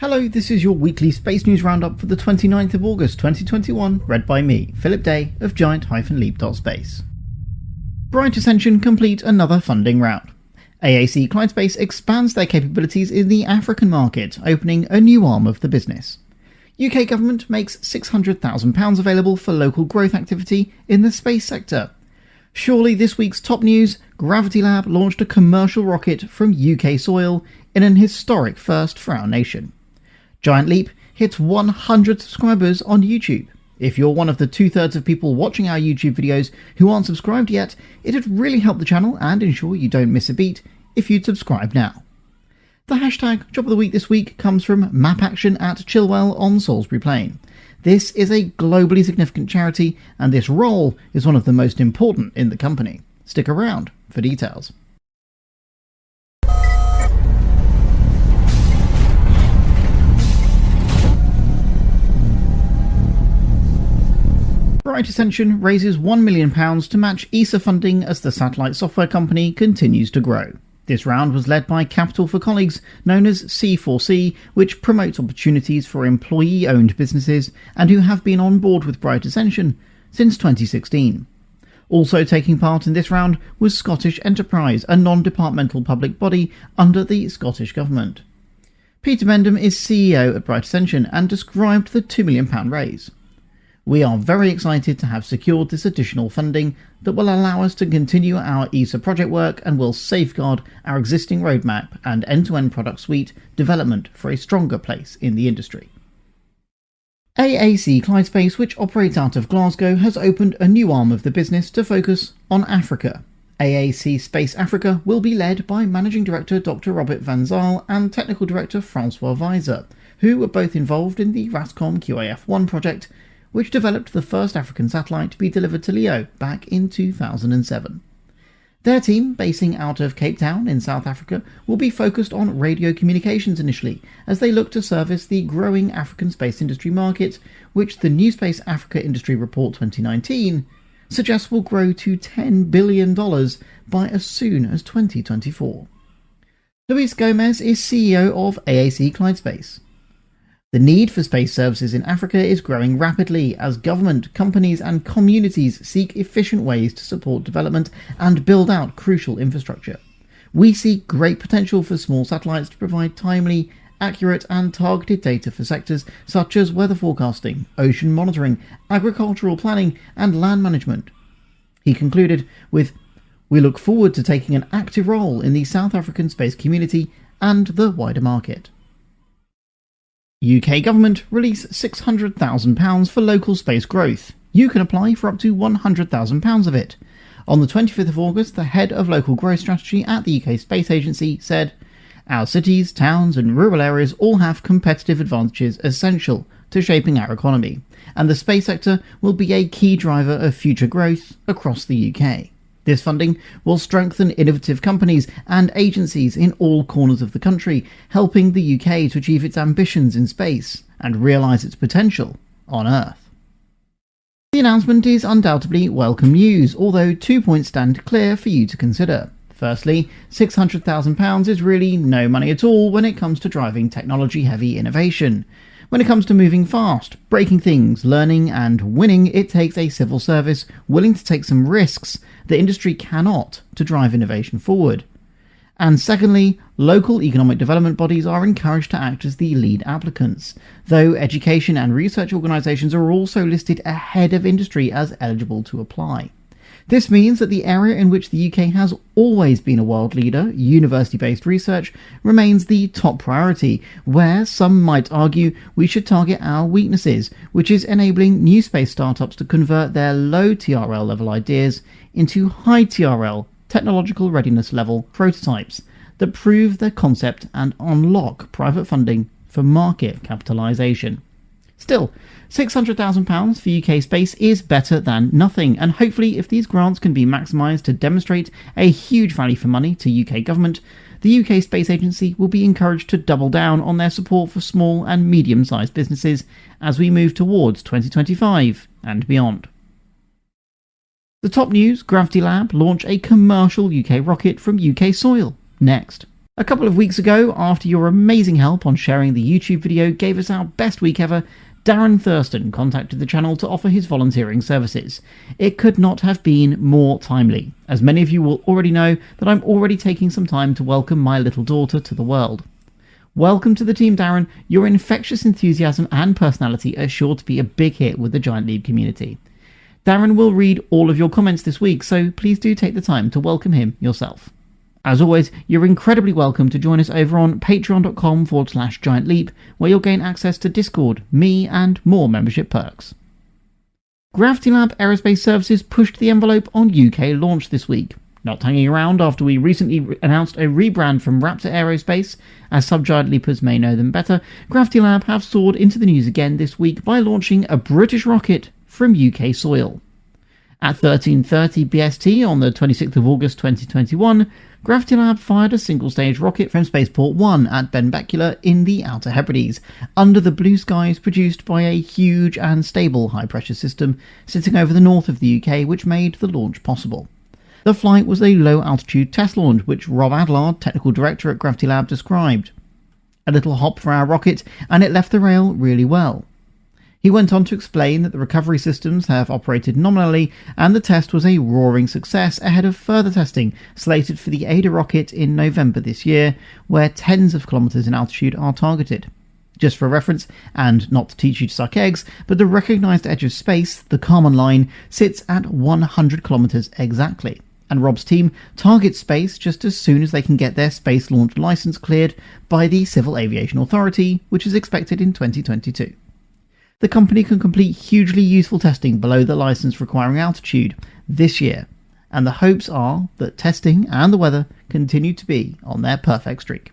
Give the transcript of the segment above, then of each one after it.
Hello, this is your weekly space news roundup for the 29th of August 2021, read by me, Philip Day of Giant-Leap.Space. Bright Ascension complete another funding round. AAC Clyde Space expands their capabilities in the African market, opening a new arm of the business. UK government makes £600,000 available for local growth activity in the space sector. Surely this week's top news, Gravitilab launched a commercial rocket from UK soil in an historic first for our nation. Giant Leap hits 100 subscribers on YouTube. If you're one of the 2/3 of people watching our YouTube videos who aren't subscribed yet, it'd really help the channel and ensure you don't miss a beat if you'd subscribe now. The hashtag Job of the Week this week comes from MapAction at Chilwell on Salisbury Plain. This is a globally significant charity, and this role is one of the most important in the company. Stick around for details. Bright Ascension raises £1 million to match ESA funding as the satellite software company continues to grow. This round was led by Capital for Colleagues, known as C4C, which promotes opportunities for employee-owned businesses and who have been on board with Bright Ascension since 2016. Also taking part in this round was Scottish Enterprise, a non-departmental public body under the Scottish Government. Peter Mendham is CEO at Bright Ascension and described the £2 million raise. We are very excited to have secured this additional funding that will allow us to continue our ESA project work and will safeguard our existing roadmap and end-to-end product suite development for a stronger place in the industry. AAC Clyde Space, which operates out of Glasgow, has opened a new arm of the business to focus on Africa. AAC Space Africa will be led by Managing Director Dr. Robert Van Zyl and Technical Director Francois Weiser, who were both involved in the RASCOM QAF-1 project, which developed the first African satellite to be delivered to LEO back in 2007. Their team, basing out of Cape Town in South Africa, will be focused on radio communications initially, as they look to service the growing African space industry market, which the New Space Africa Industry Report 2019 suggests will grow to $10 billion by as soon as 2024. Luis Gomez is CEO of AAC Clyde Space. The need for space services in Africa is growing rapidly as government, companies and communities seek efficient ways to support development and build out crucial infrastructure. We see great potential for small satellites to provide timely, accurate and targeted data for sectors such as weather forecasting, ocean monitoring, agricultural planning and land management. He concluded with, "We look forward to taking an active role in the South African space community and the wider market." UK government release £600,000 for local space growth. You can apply for up to £100,000 of it. On the 25th of August, the head of local growth strategy at the UK Space Agency said, "Our cities, towns and rural areas all have competitive advantages essential to shaping our economy, and the space sector will be a key driver of future growth across the UK. This funding will strengthen innovative companies and agencies in all corners of the country, helping the UK to achieve its ambitions in space and realise its potential on Earth." The announcement is undoubtedly welcome news, although 2 points stand clear for you to consider. Firstly, £600,000 is really no money at all when it comes to driving technology-heavy innovation. When it comes to moving fast, breaking things, learning and winning, it takes a civil service willing to take some risks the industry cannot to drive innovation forward. And secondly, local economic development bodies are encouraged to act as the lead applicants, though education and research organisations are also listed ahead of industry as eligible to apply. This means that the area in which the UK has always been a world leader, university-based research, remains the top priority, where some might argue we should target our weaknesses, which is enabling new space startups to convert their low TRL level ideas into high TRL, technological readiness level prototypes that prove their concept and unlock private funding for market capitalisation. Still, £600,000 for UK space is better than nothing, and hopefully if these grants can be maximised to demonstrate a huge value for money to UK government, the UK Space Agency will be encouraged to double down on their support for small and medium-sized businesses as we move towards 2025 and beyond. The top news, Gravitilab launch a commercial UK rocket from UK soil. Next. A couple of weeks ago, after your amazing help on sharing the YouTube video gave us our best week ever, Darren Thurston contacted the channel to offer his volunteering services. It could not have been more timely, as many of you will already know that I'm already taking some time to welcome my little daughter to the world. Welcome to the team, Darren. Your infectious enthusiasm and personality are sure to be a big hit with the Giant Leap community. Darren will read all of your comments this week, so please do take the time to welcome him yourself. As always, you're incredibly welcome to join us over on patreon.com/giantleap, where you'll gain access to Discord, me, and more membership perks. Gravitilab Aerospace Services pushed the envelope on UK launch this week. Not hanging around after we recently announced a rebrand from Raptor Aerospace, as sub-giant leapers may know them better, Gravitilab have soared into the news again this week by launching a British rocket from UK soil. At 13:30 BST on the 26th of August 2021, Gravitilab fired a single-stage rocket from Spaceport 1 at Benbecula in the Outer Hebrides, under the blue skies produced by a huge and stable high-pressure system sitting over the north of the UK, which made the launch possible. The flight was a low-altitude test launch, which Rob Adlard, technical director at Gravitilab, described. A little hop for our rocket, and it left the rail really well. He went on to explain that the recovery systems have operated nominally, and the test was a roaring success ahead of further testing slated for the Ada rocket in November this year, where tens of kilometres in altitude are targeted. Just for reference, and not to teach you to suck eggs, but the recognised edge of space, the Kármán line, sits at 100 kilometres exactly, and Rob's team targets space just as soon as they can get their space launch licence cleared by the Civil Aviation Authority, which is expected in 2022. The company can complete hugely useful testing below the licence requiring altitude this year, and the hopes are that testing and the weather continue to be on their perfect streak.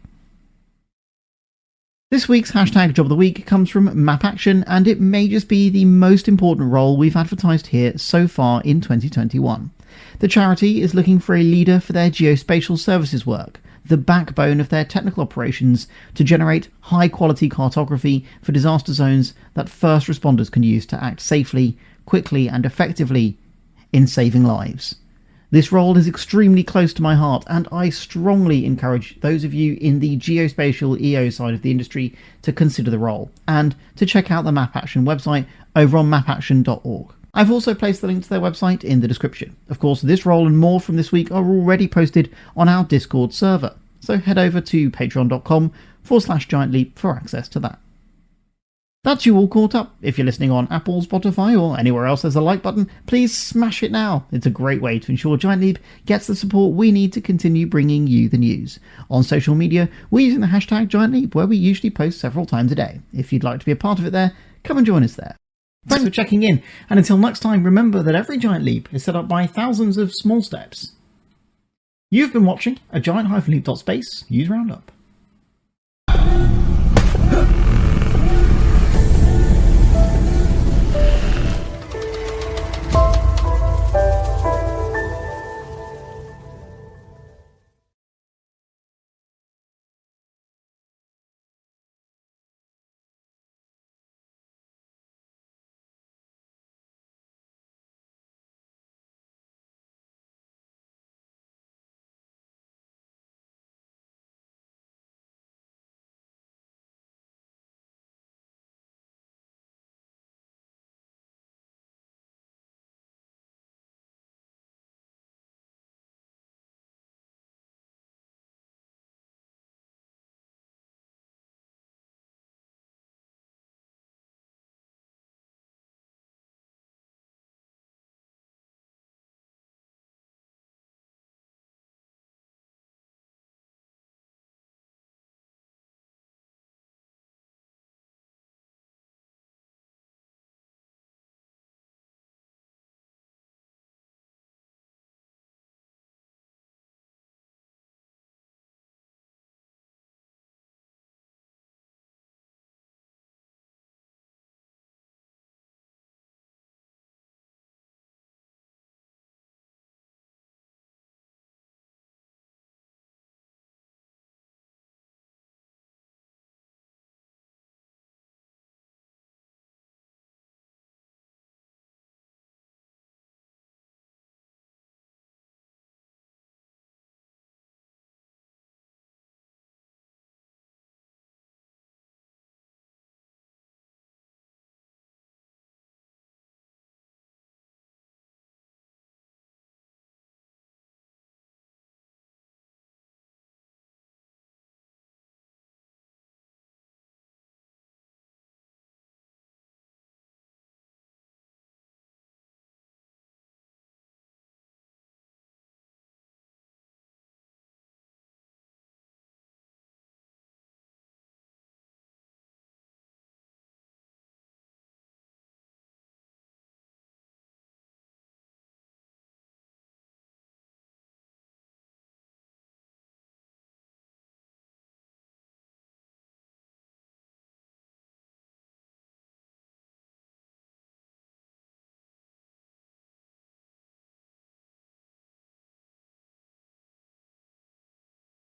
This week's hashtag Job of the Week comes from MapAction, and it may just be the most important role we've advertised here so far in 2021. The charity is looking for a leader for their geospatial services work, the backbone of their technical operations, to generate high-quality cartography for disaster zones that first responders can use to act safely, quickly and effectively in saving lives. This role is extremely close to my heart, and I strongly encourage those of you in the geospatial EO side of the industry to consider the role, and to check out the MapAction website over on mapaction.org. I've also placed the link to their website in the description. Of course, this role and more from this week are already posted on our Discord server, so head over to patreon.com/giantleap for access to that. That's you all caught up. If you're listening on Apple, Spotify, or anywhere else there's a like button, please smash it now. It's a great way to ensure Giant Leap gets the support we need to continue bringing you the news. On social media, we're using the hashtag Giant Leap, where we usually post several times a day. If you'd like to be a part of it there, come and join us there. Thanks for checking in, and until next time, remember that every giant leap is set up by thousands of small steps. You've been watching a Giant-Leap.Space news roundup.